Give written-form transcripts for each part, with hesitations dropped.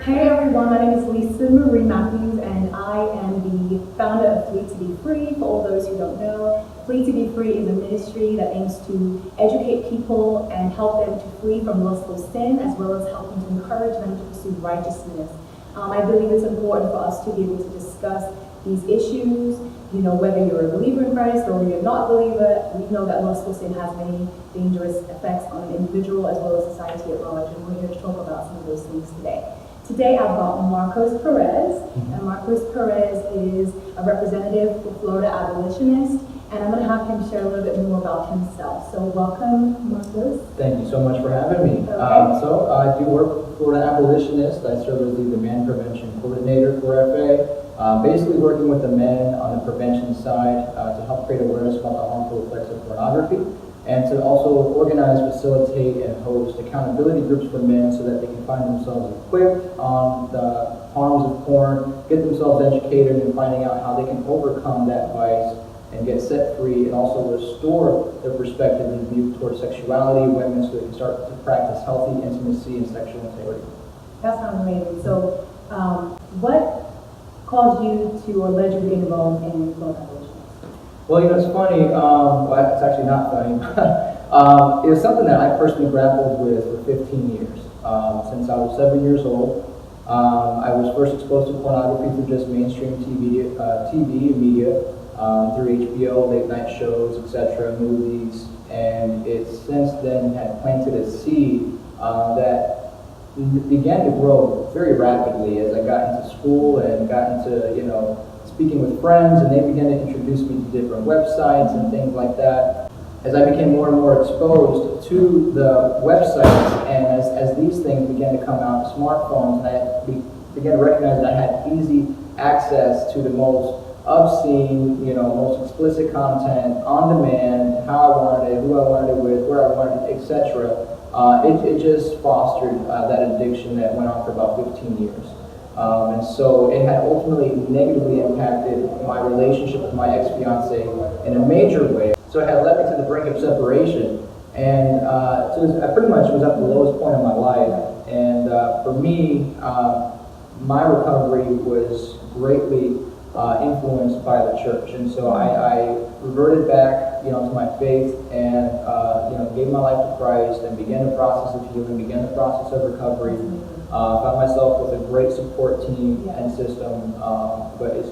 Hey everyone, my name is Lisa Marie Matthews and I am the founder of Flee to Be Free. For all those who don't know, Flee to Be Free is a ministry that aims to educate people and help them to flee from lustful sin, as well as helping to encourage them to pursue righteousness. I believe it's important for us to be able to discuss these issues, whether you're a believer in Christ or you're not a believer. We know that lustful sin has many dangerous effects on an individual as well as society at large, and we're here to talk about some of those things today. Today I've got Marcos Perez, and Marcos Perez is a representative for Florida Abolitionist, and I'm going to have him share a little bit more about himself. So welcome, Marcos. Thank you so much for having me. Okay. So I do work for Florida Abolitionist. I serve as the demand prevention coordinator for FA, basically working with the men on the prevention side to help create awareness about the harmful effects of pornography, and to also organize, facilitate, and host accountability groups for men so that they can find themselves equipped on the harms of porn, get themselves educated in finding out how they can overcome that vice and get set free, and also restore their perspective and view towards sexuality, women, so they can start to practice healthy intimacy and sexual integrity. That sounds amazing. So what caused you to or led you to get involved in Florida Abolitionist? Well, it's funny. Well, it's actually not funny. It was something that I personally grappled with for 15 years. Since I was 7 years old, I was first exposed to pornography through just mainstream TV and media, through HBO, late night shows, etc., movies, and it since then had planted a seed that began to grow very rapidly as I got into school and got into, speaking with friends, and they began to introduce me to different websites and things like that. As I became more and more exposed to the websites, and as these things began to come out, smartphones, and I began to recognize that I had easy access to the most obscene, most explicit content on demand, how I wanted it, who I wanted it with, where I wanted it, etc. It just fostered that addiction that went on for about 15 years. And so it had ultimately negatively impacted my relationship with my ex-fiance in a major way. So it had led me to the brink of separation. And so I pretty much was at the lowest point in my life. And for me, my recovery was greatly influenced by the church. And so I reverted back, to my faith and, gave my life to Christ and began the process of healing, began the process of recovery. Found myself with a great support team and system, but it's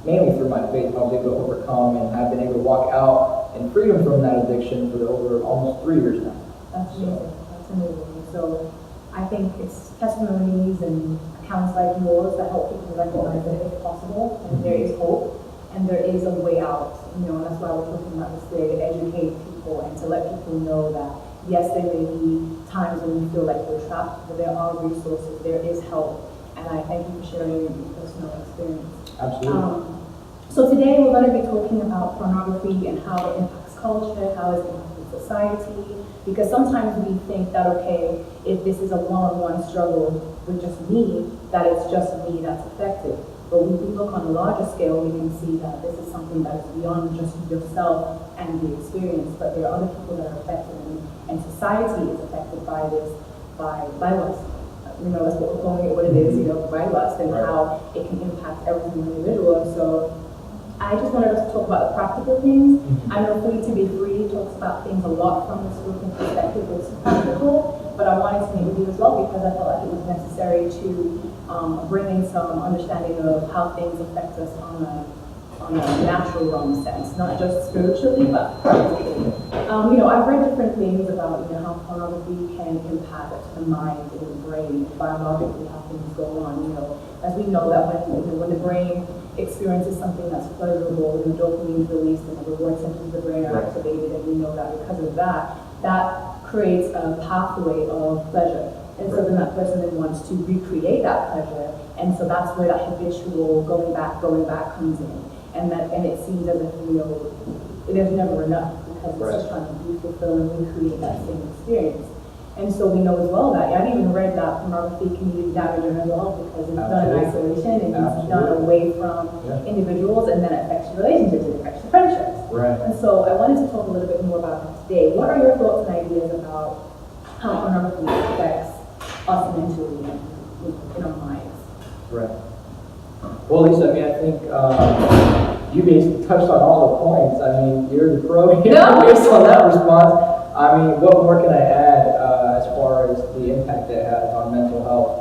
mainly through my faith I was able to overcome and have been able to walk out in freedom from that addiction for over almost 3 years now. That's amazing. That's amazing. So I think it's testimonies and accounts like yours that help people recognize that it's possible and there is hope and there is a way out. And that's why we're talking about this today, to educate people and to let people know that yes, there may be times when you feel like you're trapped, but there are resources, there is help, and I thank you for sharing your personal experience. Absolutely. So today we're going to be talking about pornography and how it impacts culture, how it impacts society, because sometimes we think that, okay, if this is a one-on-one struggle with just me, that it's just me that's affected. But when we look on a larger scale, we can see that this is something that is beyond just yourself and the experience, but there are other people that are affected, and society is affected by this, by lust. That's what we're calling it, what it is, by lust, and how it can impact every single individual. And so I just wanted us to talk about the practical things. I know Free to Be Free talks about things a lot from the spiritual perspective, it's practical, but I wanted to meet with you as well because I felt like it was necessary to bring in some understanding of how things affect us on a natural realm sense, not just spiritually, but practically. I've read different things about how pornography can impact the mind and the brain, biologically how things go on. As we know that when the brain experiences something that's pleasurable, dopamine is released and the reward centers of the brain are activated, and we know that because of that, that creates a pathway of pleasure. And so then that person then wants to recreate that pleasure, and so that's where that habitual going back comes in. And it seems as if there's never enough because it's just trying to fulfill and recreate that same experience. And so we know as well that I've even read that pornography can be damaging as well because it's done in isolation and it's done away from individuals, and then it affects your relationships, it affects your friendships. Right. And so I wanted to talk a little bit more about that today. What are your thoughts and ideas about how pornography affects us mentally? in our minds. Right. Well, Lisa, I mean, I think you basically touched on all the points. I mean, you're the pro here based on that response. I mean, what more can I add as far as the impact it has on mental health?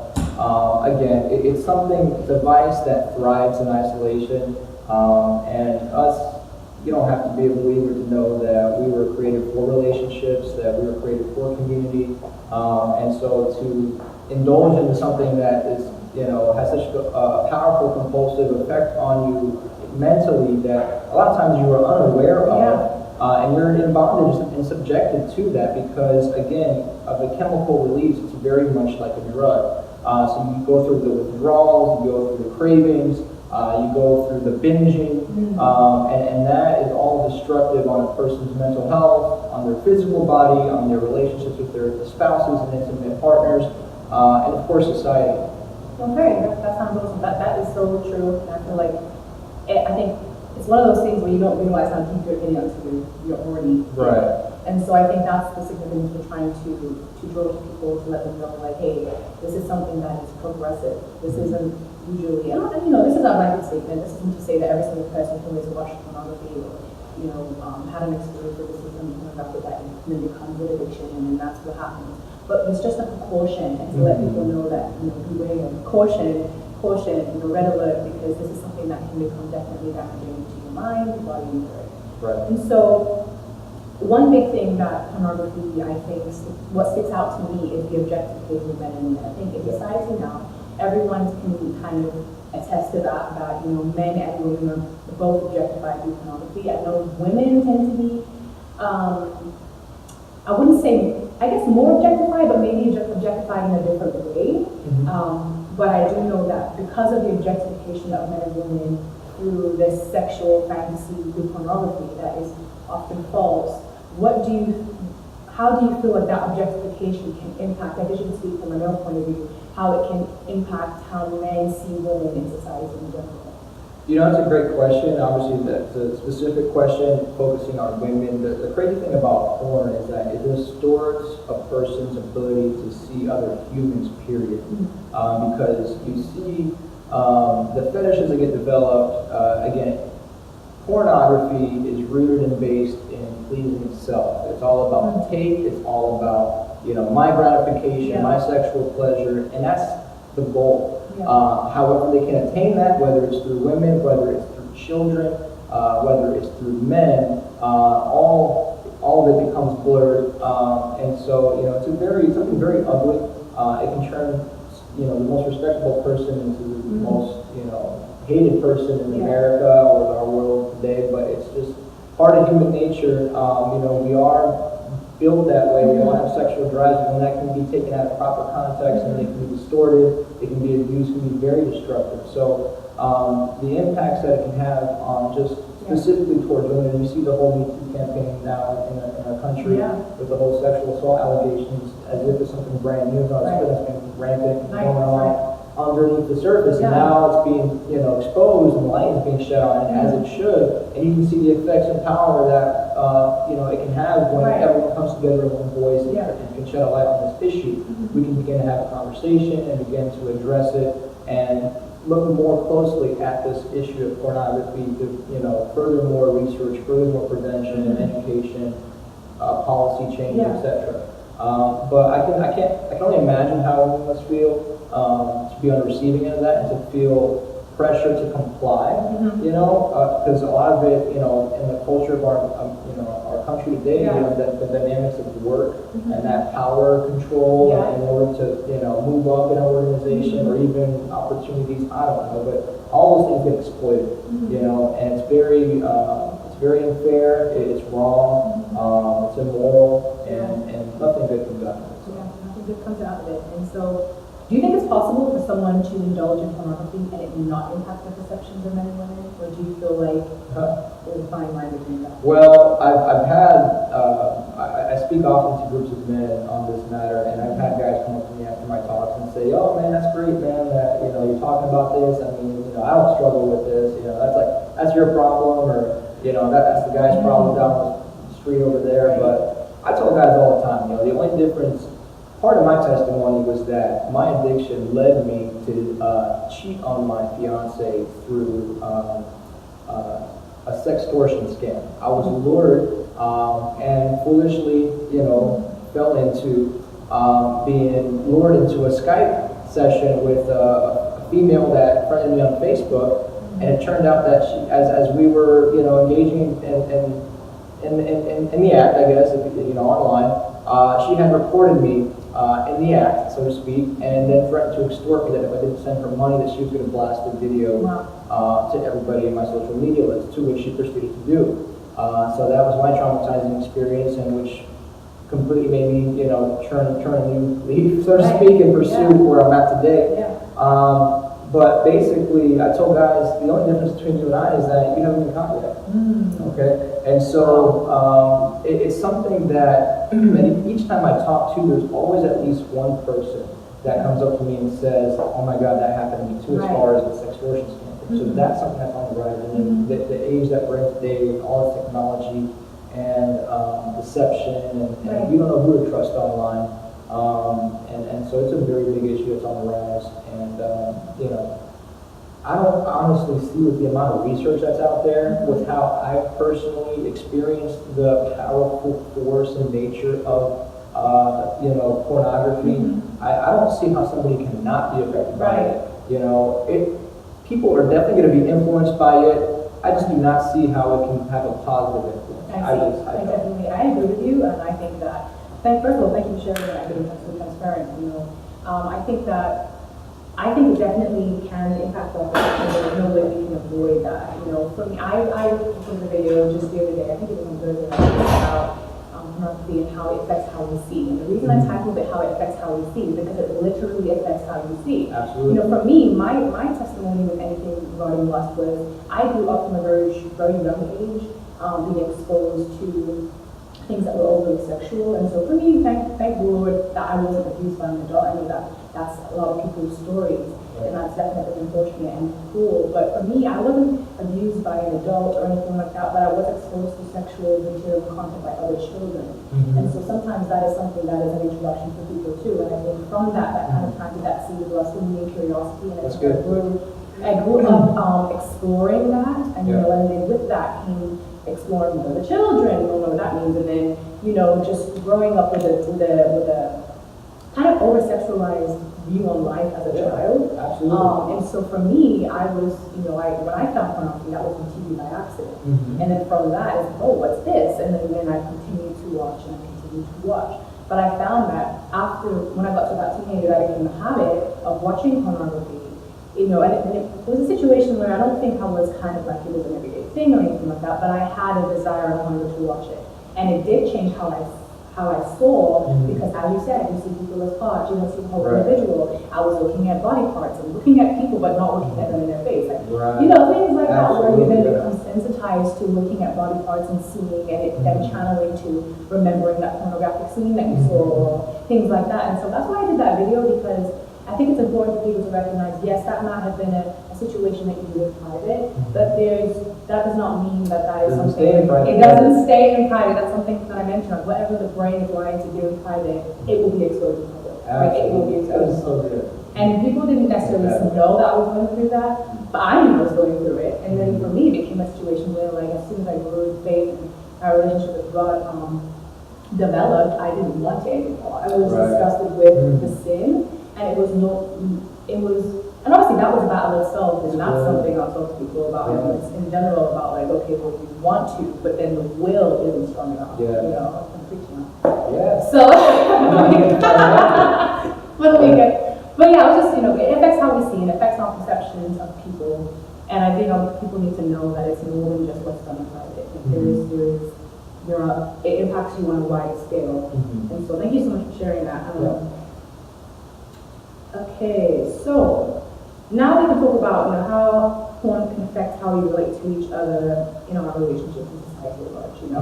Again, it's something, it's a vice that thrives in isolation, and us, you don't have to be a believer to know that we were created for relationships, that we were created for community, and so to indulge into something that is, has such a powerful compulsive effect on you mentally that a lot of times you are unaware of, and you're in bondage and subjected to that because, again, of the chemical release, it's very much like a drug. So you go through the withdrawals, you go through the cravings, you go through the binging, and that is all destructive on a person's mental health, on their physical body, on their relationships with their spouses and intimate partners, and of course society. Okay, that sounds awesome. That is so true. And I feel like, I think it's one of those things where you don't realize how deep you're getting until you're already right. And so I think that's the significance we're trying to draw to people, to let them know, like, hey, this is something that is progressive. This isn't usually, and this is a blanket statement. This isn't to say that every single person who has watched pornography or, had an experience with this system pornography that then becomes an addiction, and then that's what happens. But it's just a precaution, and to let people know that, beware, caution, red alert, because this is something that can become definitely damaging to your mind, body, and spirit. Right. And so, one big thing that pornography, I think, what sticks out to me is the objectification of men and women. I think in society now, everyone can kind of attest to that men and women are both objectified through pornography. I know women tend to be, I wouldn't say, I guess more objectified, but maybe objectified in a different way. But I do know that because of the objectification of men and women through this sexual fantasy through pornography that is often false, how do you feel like that objectification can impact, I guess you can speak from a male point of view, how it can impact how men see women in society in general? It's a great question. Obviously, that's a specific question focusing on women. The crazy thing about porn is that it distorts a person's ability to see other humans, period. Because you see the fetishes that get developed, again, pornography is rooted and based in pleasing itself. It's all about take, it's all about, my gratification, my sexual pleasure, and that's the goal. However, they can attain that, whether it's through women, whether it's through children, whether it's through men, all of it becomes blurred. And so, it's something very ugly. It can turn, the most respectable person into the most, hated person in America or our world today, but it's just part of human nature. We are built that way. We all have sexual drives, and when that can be taken out of proper context and it can be distorted, it can be abused, can be very destructive. So the impacts that it can have on just specifically towards women, and you see the whole Me Too campaign now in our country with the whole sexual assault allegations as if it's something brand new. No, it's been rampant and going on underneath the surface, and now it's being exposed and the light is being shed on it as it should, and you can see the effects and power that it can have when everyone comes together in one voice and can shed a light on this issue. We can begin to have a conversation and begin to address it and look more closely at this issue of pornography to further more research, further more prevention and education, policy change, etc. But I can only imagine how everyone must feel to be on the receiving end of that and to feel pressure to comply, because a lot of it, in the culture of our country today, the dynamics of work and that power control in order to move up in an organization or even opportunities, I don't know, but all those things get exploited, and it's very unfair, it's wrong, it's immoral, and nothing good comes out of it. Yeah, nothing good comes out of it. And so, do you think it's possible for someone to indulge in pornography and it not impact their perceptions of men and women? Or do you feel like there's a fine line between that? Well, I've had, I speak often to groups of men on this matter, and I've had guys come up to me after my talks and say, oh man, that's great, man, that, you're talking about this. I mean, I don't struggle with this, that's your problem, or, that's the guy's problem down the street over there. But I tell guys all the time, the only difference part of my testimony was that my addiction led me to cheat on my fiance through a sextortion scam. I was lured and foolishly, fell into being lured into a Skype session with a female that friended me on Facebook, and it turned out that she, as we were, engaging in the act, I guess, online, she had reported me in the act, so to speak, and then threatened to extort me that if I didn't send her money, that she was going to blast the video to everybody in my social media list, to which she proceeded to do. So that was my traumatizing experience, and which completely made me, turn a new leaf, so to speak, and pursue where I'm at today. But basically, I told guys, the only difference between you and I is that you haven't been caught yet. Okay? And so it's something that each time I talk to, there's always at least one person that comes up to me and says, oh my God, that happened to me too, as far as the sextortion scandal. So that's something that's on the rise. And the age that we're in today, with all this technology and deception, and we don't know who to trust online. And so it's a very big issue that's on the rise. And, I don't honestly see with the amount of research that's out there, with how I've personally experienced the powerful force and nature of, pornography. I don't see how somebody cannot be affected by it. People are definitely going to be influenced by it. I just do not see how it can have a positive influence. I agree with you, and I think that, first of all, thank you for sharing that. I think that's so transparent. I think it definitely can impact our perception. There's no way we can avoid that. For me, I recorded a video just the other day. I think it was on Thursday. About pornography and how it affects how we see. And the reason I tackle it how it affects how we see is because it literally affects how you see. Absolutely. For me, my testimony with anything regarding lust was I grew up from a very young age, being exposed to things that were overly sexual. And so for me, thank the Lord that I wasn't abused by an adult. I know that's a lot of people's stories, and that's definitely unfortunate and cruel. But for me, I wasn't abused by an adult or anything like that, but I was exposed to sexual material content by other children. And so sometimes that is something that is an introduction for people too. And I think from that kind of planted that seed of lust in me, curiosity, and I grew up exploring that, and and then with that came exploring with other children, you don't know what that means, and then just growing up with a kind of over-sexualized view on life as a child. Absolutely. And so for me, I was, when I found pornography, that was on TV by accident. And then from that, it's like, oh, what's this? And then I continued to watch and I continued to watch. But I found that when I got to that teenager, I became a habit of watching pornography. And it was a situation where I don't think I was kind of like it was an everyday thing or anything like that, but I had a desire and hunger to watch it. And it did change how I saw, because as you said, you see people as parts, you don't see the whole individual. I was looking at body parts and looking at people, but not looking at them in their face. Things like that, where you then become sensitized to looking at body parts and seeing, and it then channeling to remembering that pornographic scene that you saw, or things like that. And so that's why I did that video, because I think it's important for people to recognize, yes, that might have been a situation that you do in private, but that does not mean that is something. It doesn't stay in private. That's something that I mentioned. Whatever the brain is wired to do in private, it will be exposed in public. Right? It will be exposed in public. And people didn't necessarily know that I was going through that, but I knew I was going through it. And then for me, it became a situation where, like, as soon as I grew in faith and our relationship with God developed, I didn't want it anymore. I was disgusted with the sin. And and obviously that was a battle itself, and that's something I'll talk to people about in general, about like, okay, well, you want to, but then the will isn't strong enough. I'm preaching now. So, but yeah, it was just, it affects how we see, and it affects our perceptions of people, and I think people need to know that it's more than just what's done in private. It impacts you on a wide scale, and so thank you so much for sharing that. Okay, so now we can talk about how porn can affect how we relate to each other in our relationships in society at large. You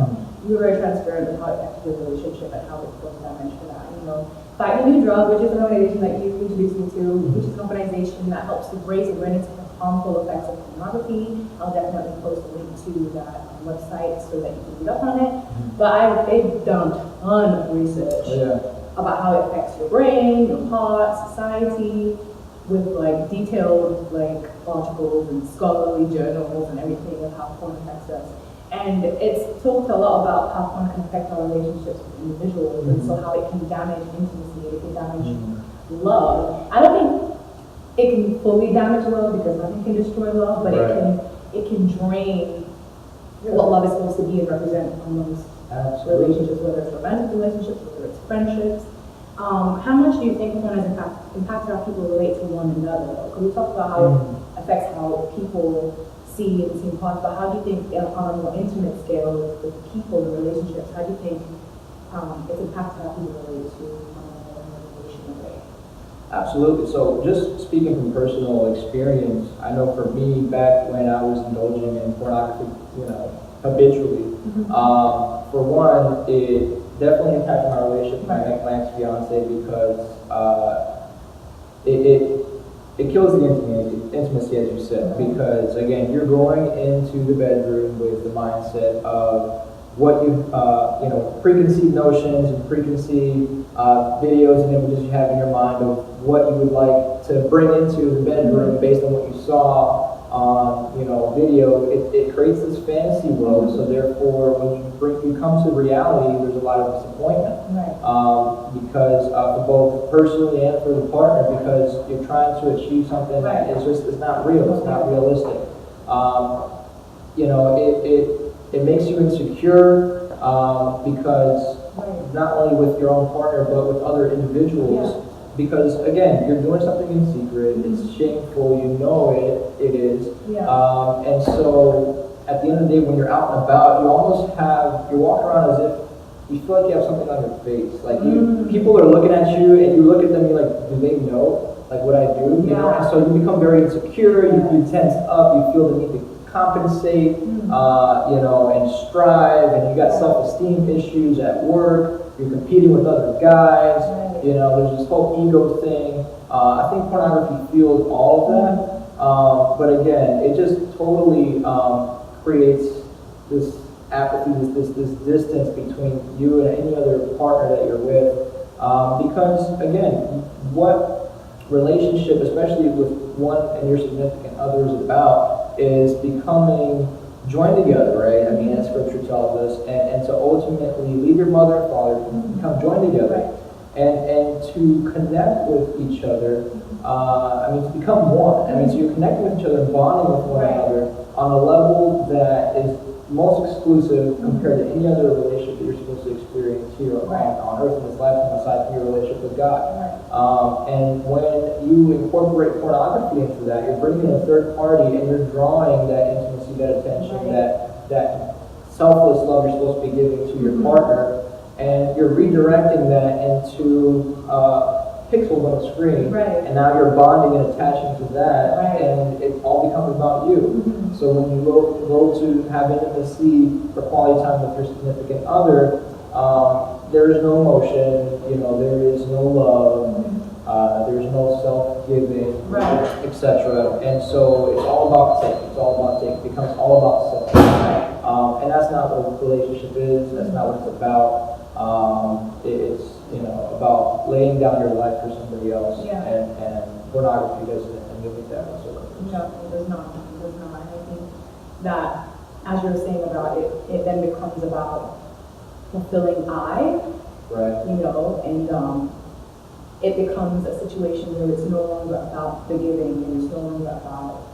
were very transparent with how it affected your relationship and how it's going to mention that. Fight the New Drug, which is an organization that you introduced me to, which is an organization that helps to raise awareness of the harmful effects of pornography. I'll definitely post a link to that website so that you can read up on it. But they've done a ton of research. about how it affects your brain, your heart, society, with like detailed like articles and scholarly journals and everything of how porn affects us. And it's talked a lot about how porn can affect our relationships with individuals, and so how it can damage intimacy, it can damage love. I don't think it can fully damage love because nothing can destroy love, but it can drain what love is supposed to be and represent amongst relationships, whether it's romantic relationships, whether it's friendships. How much do you think porn has impacted how people relate to one another? Could we talk about how it affects how people see and see parts, but how do you think on a more intimate scale with people and relationships, how do you think it's impacted how people relate to one another in a relational way? Absolutely. So just speaking from personal experience, I know for me, back when I was indulging in pornography, habitually, for one, it definitely impacted my relationship with my ex-fiance because it kills the intimacy, as you said, because again, you're going into the bedroom with the mindset of what you, preconceived notions and preconceived videos and images you have in your mind of what you would like to bring into the bedroom based on what you saw on, video. It creates this fantasy world. So therefore, when you come to reality, there's a lot of disappointment. Because for both personally and for the partner, because you're trying to achieve something that it's not real. It's not realistic. It makes you insecure because not only with your own partner but with other individuals. Because again, you're doing something in secret. It's shameful. You know it is. And so at the end of the day, when you're out and about, you're walking around as if you feel like you have something on your face. Like people are looking at you, and you look at them, you're like, do they know like what I do? You know? And so you become very insecure. You tense up. You feel the need to compensate, and strive, and you got self-esteem issues at work. You're competing with other guys. There's this whole ego thing. I think pornography fuels all of that. But again, it just totally creates this apathy, this distance between you and any other partner that you're with. Because again, what relationship, especially with one and your significant other, is about is becoming joined together, right? I mean, as scripture tells us, and to ultimately leave your mother and father, become joined together, and to connect with each other. To become one. So you're connecting with each other, bonding with one another on a level that is most exclusive compared to any other relationship that you're supposed to experience here on earth in this lifetime, aside from your relationship with God. And when you incorporate pornography into that, you're bringing in a third party and you're drawing that intimacy, that attention, that selfless love you're supposed to be giving to your partner, and you're redirecting that into pixels on the screen, and now you're bonding and attaching to that, and it all becomes about you. So when you go to have intimacy for quality time with your significant other, there is no emotion, there is no love, there's no self-giving, etc. And so it's all about taking. It's all about taking. It becomes all about self. And that's not what a relationship is. That's not what it's about. It's about laying down your life for somebody else, and pornography doesn't emulate that whatsoever. No, it does not. It does not. I think that, as you were saying about it, it then becomes about fulfilling I, and it becomes a situation where it's no longer about the giving, and it's no longer about,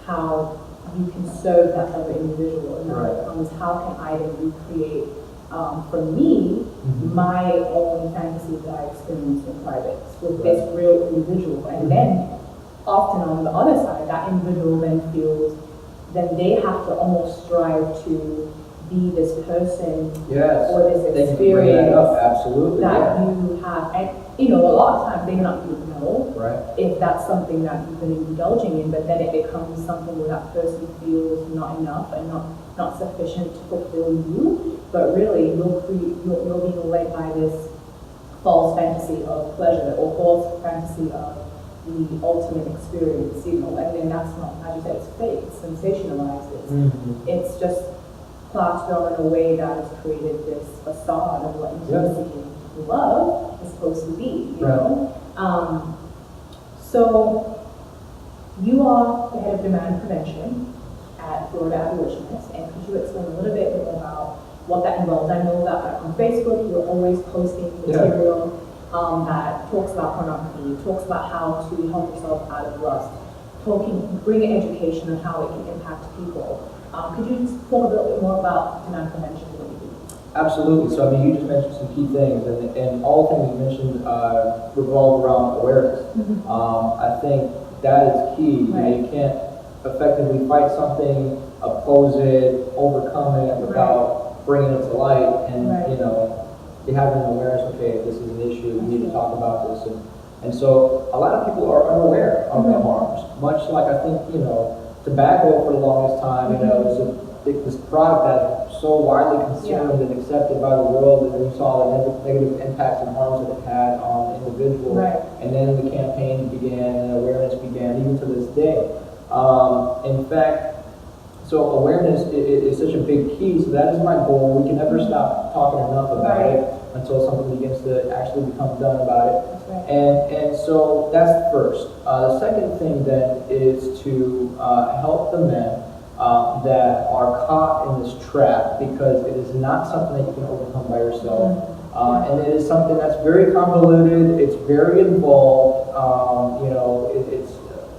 how you can serve that other individual, and now it becomes how can I then recreate for me, my own fantasies that I experienced in private with this real individual. And then, often on the other side, that individual then feels, then they have to almost strive to be this person or this experience absolutely, that you have. And, a lot of times they may not even know if that's something that you've been indulging in, but then it becomes something where that person feels not enough and not sufficient to fulfill you, but really you're being led by this false fantasy of pleasure or false fantasy of the ultimate experience, and then that's not, as you said, it's fake, it's sensationalized, it's just plastered on in a way that has created this facade of what intimacy love is supposed to be, you Right. know? So you are the head of demand prevention at Florida Abolitionist, and could you explain a little bit more about what that involves? I know that on Facebook you're always posting material that talks about pornography, talks about how to help yourself out of lust, bringing education on how it can impact people. Could you just talk a little bit more about demand prevention and what you do? Absolutely. So, I mean, you just mentioned some key things, and all the things you mentioned revolve around awareness. I think that is key. You know, you can't effectively fight something, oppose it, overcome it without bringing it to light, and you know, you have an awareness. Okay, this is an issue. We need to talk about this, and so a lot of people are unaware of the harms. Much like I think, you know, tobacco for the longest time, you know, was this product that was so widely consumed and accepted by the world, and then you saw the negative impacts and harms that it had on individuals. And then the campaign began and awareness began, even to this day. In fact, so awareness is such a big key, so that is my goal. We can never stop talking enough about it until something begins to actually become done about it. And so that's the first. The second thing then is to help the men that are caught in this trap, because it is not something that you can overcome by yourself. And it is something that's very convoluted, it's very involved, you know,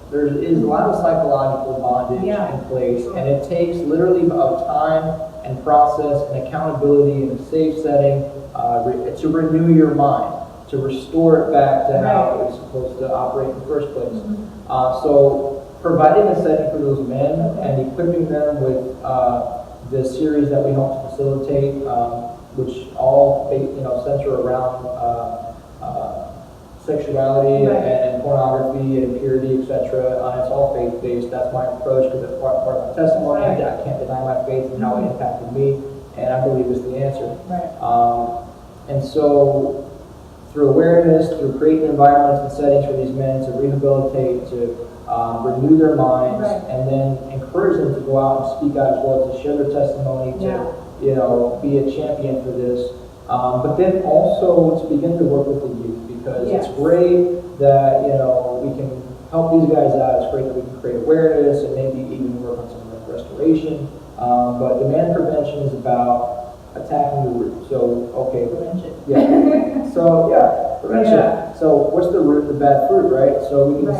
there is a lot of psychological bondage in place, and it takes literally of time and process and accountability in a safe setting to renew your mind, to restore it back to how it was supposed to operate in the first place. So providing a setting for those men and equipping them with the series that we hope to facilitate, which all center around sexuality and pornography and purity, etc. It's all faith-based. That's my approach, because it's part of my testimony. I can't deny my faith and how it impacted me, and I believe it's the answer. And so, through awareness, through creating environments and settings for these men to rehabilitate, to renew their minds, and then encourage them to go out and speak out as well, to share their testimony, to be a champion for this. But then also to begin to work with the youth, because it's great that we can help these guys out. It's great that we can create awareness and maybe even work on some restoration. But demand prevention is about attacking the root. So prevention. Prevention. So what's the root? The bad fruit, right? So we can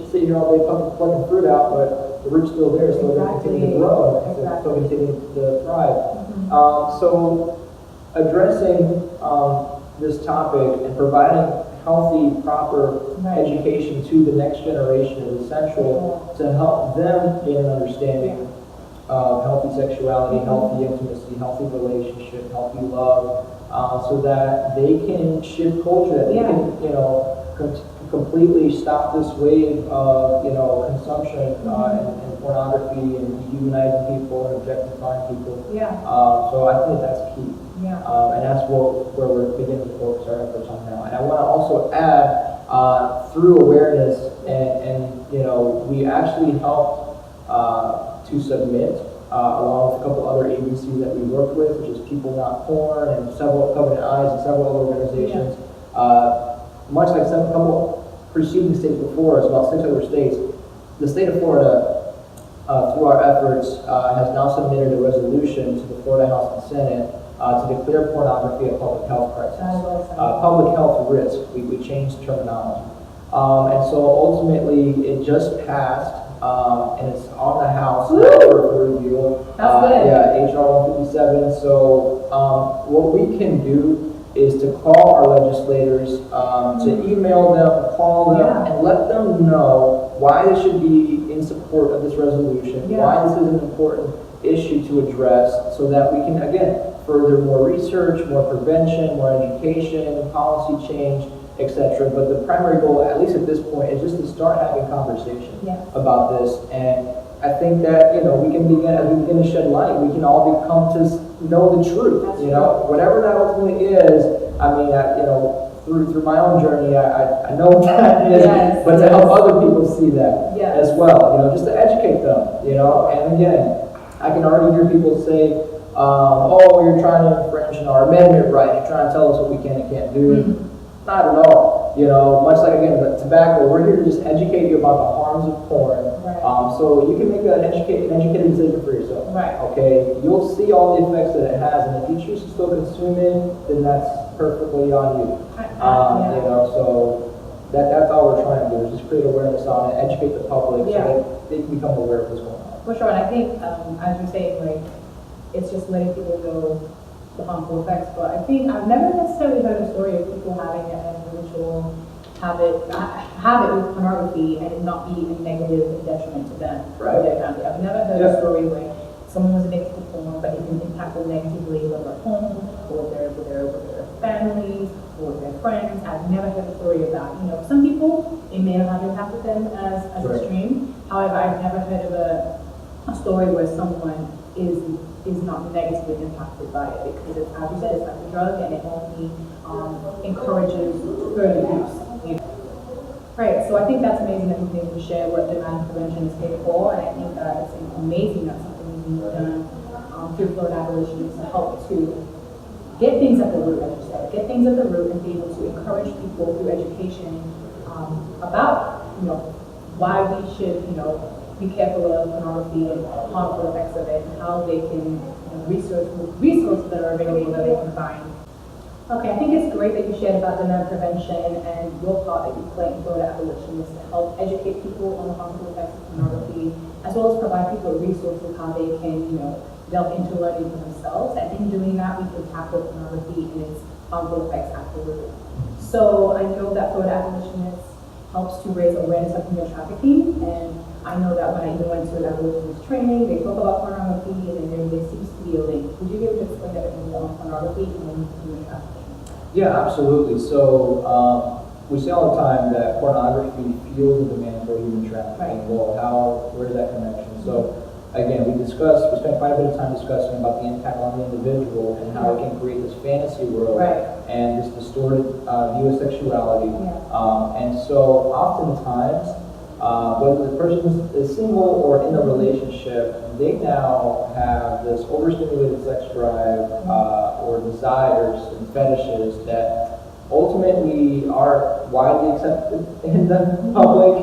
sit here all day plucking fruit out, but the root's still there, so they're continuing to grow and still continuing to thrive. So addressing this topic and providing healthy, proper education to the next generation is essential to help them gain an understanding of healthy sexuality, healthy intimacy, healthy relationship, healthy love, so that they can shift culture, that they can completely stop this wave of consumption and pornography and dehumanizing people and objectifying people. So I think that's key. And that's where we're beginning to focus our efforts on now. And I want to also add, through awareness, and we actually helped to submit, along with a couple other agencies that we work with, which is People Not Porn and several Covenant Eyes and several other organizations. Much like a couple preceding states before us, about 6 other states, the state of Florida, through our efforts, has now submitted a resolution to the Florida House and Senate to declare pornography a public health crisis, public health risk. We changed terminology. And so ultimately it just passed, and it's on the House for review. That's good. HR 157. So what we can do is to call our legislators, to email them, call them, and let them know why they should be in support of this resolution, why this is an important issue to address, so that we can, again, further more research, more prevention, more education, policy change, etc. But the primary goal, at least at this point, is just to start having conversation about this. And I think that we can begin, as we begin to shed light, we can all come to know the truth. Whatever that ultimately is. I mean, through my own journey, I know what that is, but to help other people see that as well. Just to educate them. And again, I can already hear people say, "Oh, you're trying to infringing our amendment rights. You're trying to tell us what we can and can't do. Not at all. You know, much like, again, the tobacco, we're here to just educate you about the harms of porn. Right. So you can make an educated decision for yourself. Right. Okay? You'll see all the effects that it has, and if you choose to still consume it, then that's perfectly on you. Yeah. You know, so that's all we're trying to do, is just create awareness on it, educate the public so that they can become aware of what's going on. For sure, and I think, as you're saying, like, it's just letting people know the harmful effects, but I think I've never necessarily heard a story of people having an individual habit with pornography and it not be a negative detriment to them or their family. I've never heard a story where someone was addicted to porn, but it can impact them negatively, whether at home or with their families or with their friends. I've never heard a story of that. You know, some people, it may not have impacted them as extreme. However, I've never heard of a story where someone is not negatively impacted by it, because it's, as you said, it's like a drug and it only encourages further use. You know? Right, so I think that's amazing that you've been able to share what demand prevention is paid for, and I think that it's amazing that something is being done through Florida Abolitionist to help to get things at the root, as you said, get things at the root and be able to encourage people through education about, you know, why we should, you know, be careful of pornography and harmful effects of it, and how they can, you know, resources that are available that they can find. Okay, I think it's great that you shared about demand prevention and your part that you play in Florida Abolitionist to help educate people on the harmful effects of pornography, as well as provide people with resources how they can, you know, delve into learning for themselves. I think doing that, we can tackle pornography and its harmful effects at the root. So I know that Florida Abolitionist helps to raise awareness of human trafficking, and I know that when I even went to an abolitionist training, they talk about pornography, and then there seems to be a link. Would you be able to explain a bit more on pornography and human trafficking? Yeah, absolutely. So we say all the time that pornography fuels the demand for human trafficking. Well, where's that connection? So again, we spent quite a bit of time discussing about the impact on the individual and how it can create this fantasy world and this distorted view of sexuality. And so oftentimes, whether the person is single or in a relationship, they now have this overstimulated sex drive or desires and fetishes that ultimately are widely accepted in the public.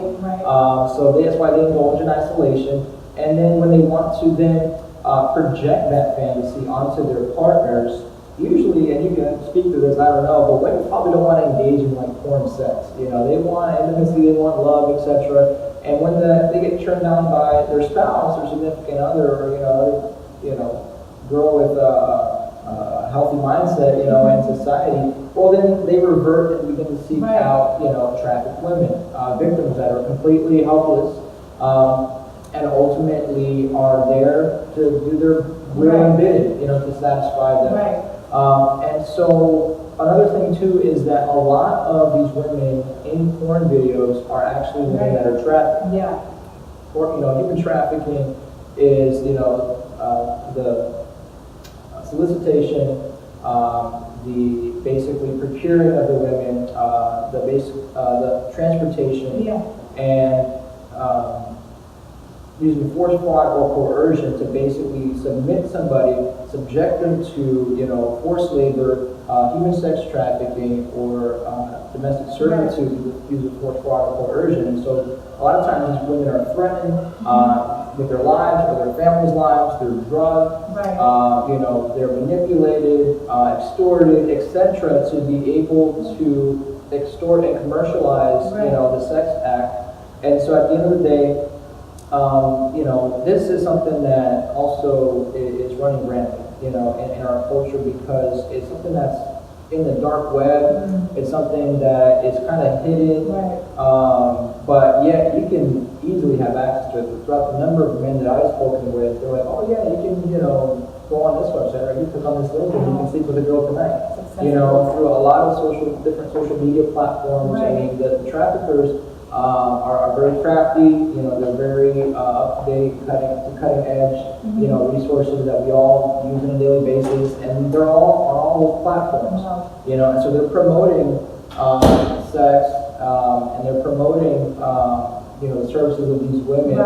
So that's why they indulge in isolation. And then when they want to then project that fantasy onto their partners, usually, and you can speak to this, I don't know, but women probably don't want to engage in like porn sex. You know, they want intimacy, they want love, etc. And when they get turned down by their spouse or significant other, or girl with a healthy mindset, in society, well then they revert and begin to seek out, trafficked women, victims that are completely helpless, and ultimately are there to do their will and bidding, to satisfy them. And so another thing too is that a lot of these women in porn videos are actually women that are trafficked. Human trafficking is, the solicitation, the basically procuring of the women, the transportation, and using force, fraud, or coercion to basically submit somebody, subject them to, forced labor, human sex trafficking, or domestic servitude using force, fraud, or coercion. And so a lot of times these women are threatened with their lives or their families' lives. They're drugged, they're manipulated, extorted, etc., to be able to extort and commercialize, the sex act. And so at the end of the day, this is something that also is running rampant, in our culture, because it's something that's in the dark web. It's something that is kind of hidden, but yet you can easily have access to it. Throughout the number of men that I've spoken with, they're like, oh yeah, you can, go on this website, or you click on this link and you can sleep with a girl tonight. Through a lot of different social media platforms. I mean, the traffickers are very crafty, they're very up-to-date, cutting edge, resources that we all use on a daily basis, and they're all on all those platforms, and so they're promoting sex, and they're promoting, the services of these women,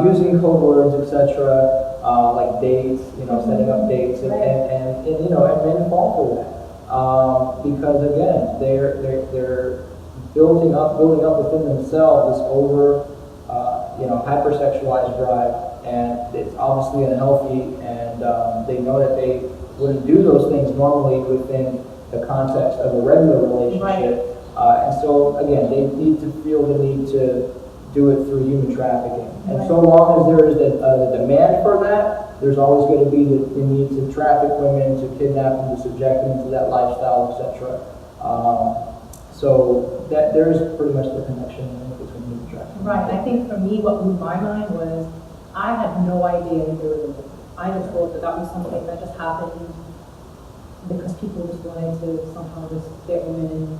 using code words, etc., like dates, setting up dates, and you know, and men fall for that. Because again, they're building up within themselves this hypersexualized drive, and it's obviously unhealthy, and they know that they wouldn't do those things normally within the context of a regular relationship. And so again, they need to feel the need to do it through human trafficking. And so long as there is the demand for that, there's always going to be the need to traffic women, to kidnap them, to subject them to that lifestyle, etc. So that there's pretty much the connection between human trafficking. Right. I think for me, what blew my mind was I had no idea that there was a movement. I just thought that was something that just happened because people just wanted to somehow just get women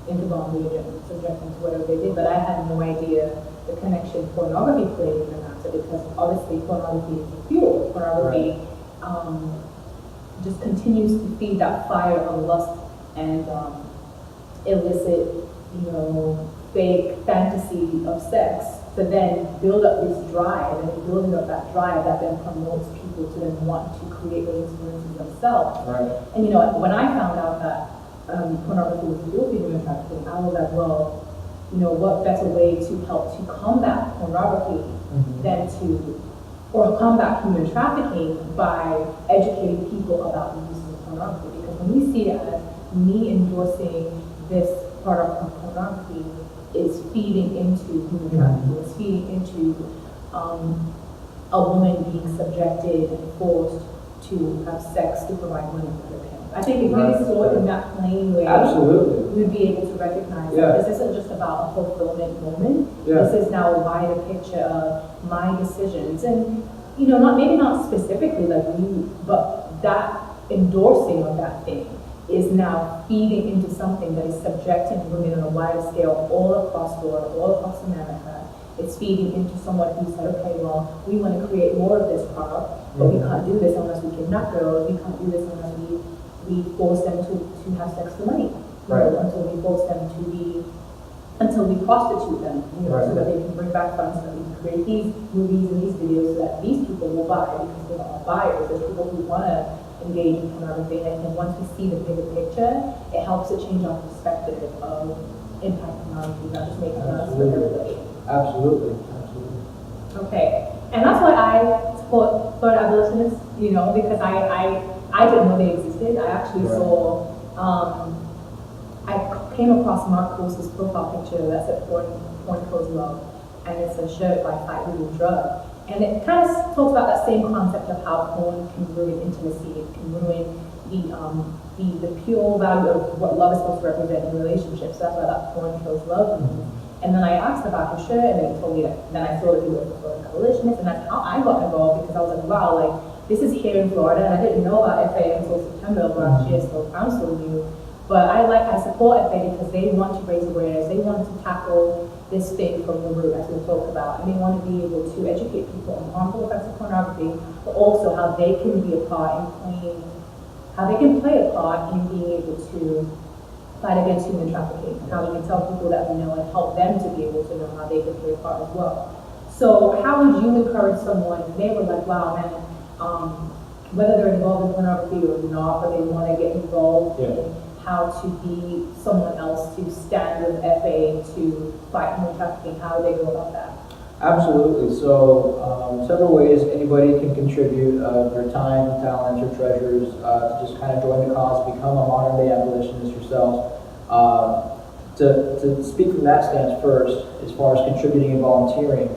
into bondage and subject them to whatever they did. But I had no idea the connection pornography played in the matter, because obviously pornography is the fuel. Pornography just continues to feed that fire of lust and illicit, fake fantasy of sex, to then build up this drive, and building up that drive that then promotes people to then want to create those experiences themselves. Right. And when I found out that pornography was fuel for human trafficking, I was like, well, what better way to help to combat pornography than or combat human trafficking by educating people about the use of pornography? Because when we see it as me endorsing this product of pornography is feeding into human trafficking, is feeding into a woman being subjected and forced to have sex to provide money for her parents. I think if we saw it in that plain way, absolutely, we'd be able to recognize that this isn't just about a fulfillment moment. This is now a wider picture of my decisions, and maybe not specifically like you, but that endorsing of that thing is now feeding into something that is subjecting women on a wider scale all across Florida, all across America. It's feeding into someone who said, okay, well, we want to create more of this product, but we can't do this unless we kidnap girls. We can't do this unless we force them to have sex for money. Until we force them until we prostitute them, so that they can bring back funds, so that we can create these movies and these videos so that these people will buy, because there are buyers. There's people who want to engage in pornography, and once we see the bigger picture, it helps to change our perspective of impact pornography, not just making us with everybody. Absolutely. Okay, and that's why I support Florida Abolitionist, because I didn't know they existed. I actually saw, I came across Mark Gross's profile picture that said Porn Kills Love, and it's a shirt by Fight Legal Drug. And it kind of talks about that same concept of how porn can ruin intimacy, it can ruin the pure value of what love is supposed to represent in relationships. So that's why that Porn Kills Love means. And then I asked about his shirt, and then he told me that, then I saw that he was a Florida Abolitionist, and that's how I got involved, because I was like, wow, like, this is here in Florida, and I didn't know about FA until September of last year, so I'm so new. But I support FA because they want to raise awareness, they want to tackle this thing from the root, as we talked about, and they want to be able to educate people on harmful effects of pornography, but also how they can be a part in play a part in being able to fight against human trafficking, how we can tell people that we know and help them to be able to know how they can play a part as well. So how would you encourage someone, if they were like, wow, man, whether they're involved in pornography or not, but they want to get involved in how to be someone else, to stand with FA, to fight human trafficking, how do they go about that? Absolutely. So several ways anybody can contribute their time, talent, or treasures to just kind of join the cause, become a modern day abolitionist yourselves. To speak from that stance first, as far as contributing and volunteering,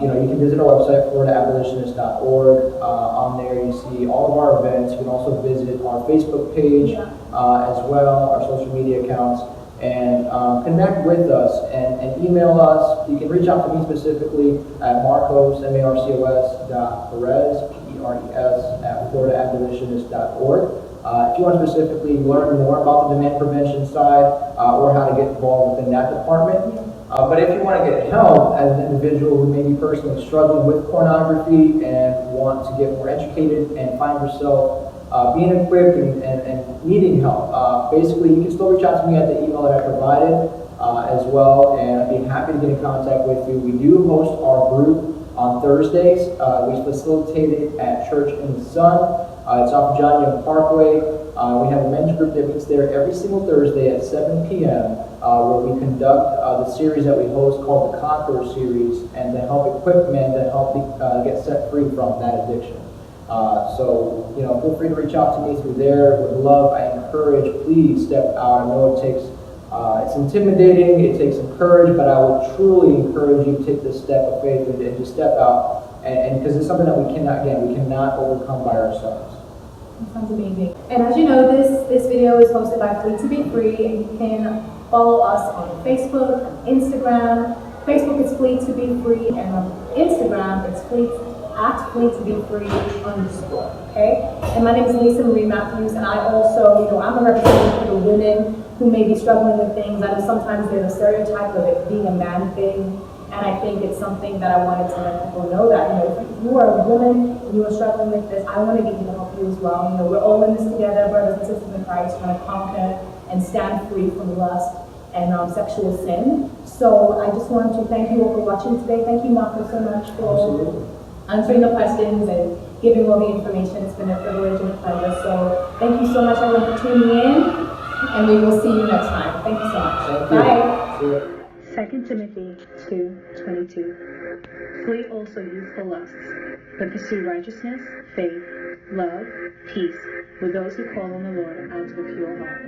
you can visit our website, floridaabolitionist.org. On there you see all of our events. You can also visit our Facebook page as well, our social media accounts, and connect with us and email us. You can reach out to me specifically at Marcos, M-A-R-C-O-S, Perez, P-E-R-E-S, at floridaabolitionist.org. If you want to specifically learn more about the demand prevention side or how to get involved within that department. But if you want to get help as an individual who may be personally struggling with pornography and want to get more educated and find yourself being equipped and needing help, basically you can still reach out to me at the email that I provided as well, and I'd be happy to get in contact with you. We do host our group On Thursdays, we facilitate it at Church in the Sun. It's off John Young Parkway. We have a men's group that meets there every single Thursday at 7 p.m. Where we conduct the series that we host called the Conqueror Series, and to help equip men to help get set free from that addiction. So, feel free to reach out to me through there. With love, I encourage, please step out. I know it takes, it's intimidating, it takes some courage, but I would truly encourage you to take this step of faith and just step out. And because it's something that we cannot overcome by ourselves. That sounds amazing. And as you know, this video is hosted by Flee to Be Free, and you can follow us on Facebook, on Instagram. Facebook is Flee to Be Free, and on Instagram it's Flee to Be Free _. Okay? And my name is Lisa Marie Matthews, and I also, I'm a representative for the women who may be struggling with things. I know sometimes there's a stereotype of it being a man thing, and I think it's something that I wanted to let people know that, if you are a woman and you are struggling with this, I want to be here to help you as well. We're all in this together, brothers and sisters in Christ, trying to conquer and stand free from lust and sexual sin. So I just want to thank you all for watching today. Thank you, Marco, so much for answering the questions and giving all the information. It's been a privilege and a pleasure. So thank you so much, everyone, for tuning in, and we will see you next time. Thank you so much. Bye. 2 Timothy 2:22. Flee also youthful lusts, but pursue righteousness, faith, love, peace with those who call on the Lord out of a pure heart.